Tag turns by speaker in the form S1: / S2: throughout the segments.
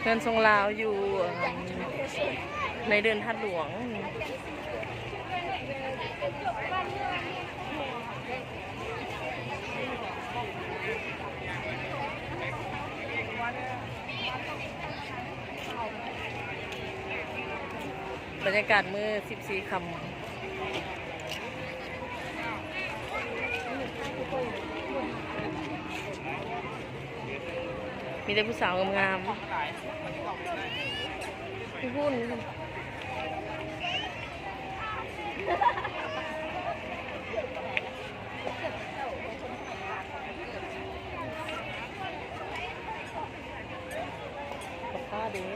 S1: เงินทรงลาวอยู่ในเดือนทัดหลวงบรรยากาศมือ14คำมีแต่ผู้สาวงามๆพี่หุ่นกับข้าเด้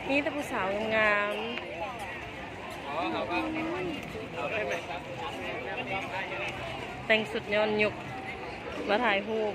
S1: นี่แต่ผู้สาวงามแต่งสุดย้อนยุกมาถ่ายรูป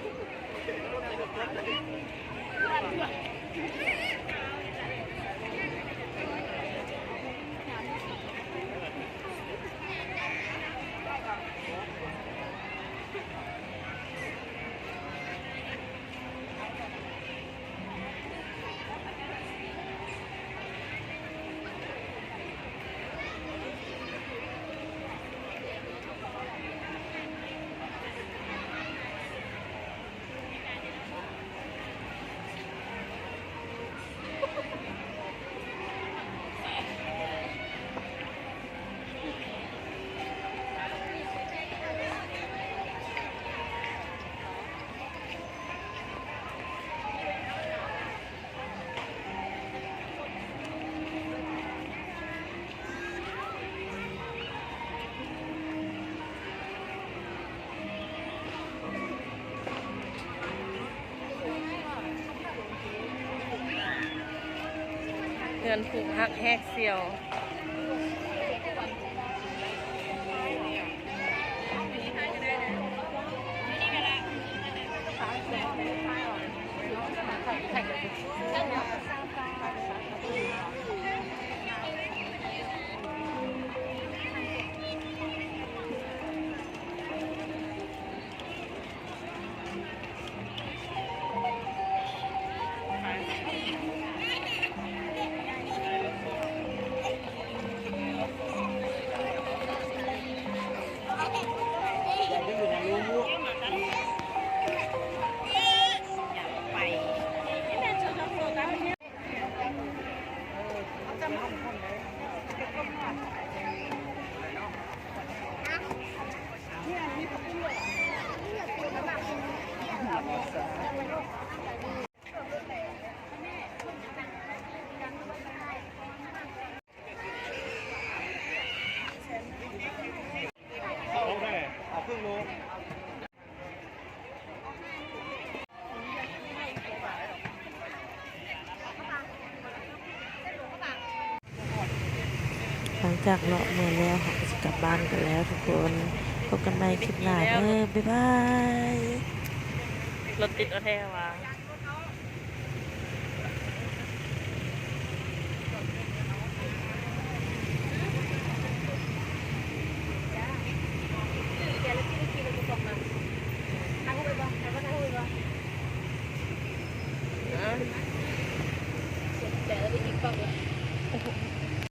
S1: เงินผูกหักแหกเสียวหลังจากเลาะเมืองแล้วเขาก็จะกลับบ้านกันแล้วทุกคนพบกันใหม่คลิปหน้าบ๊ายบายรถติดเอาแท้วะ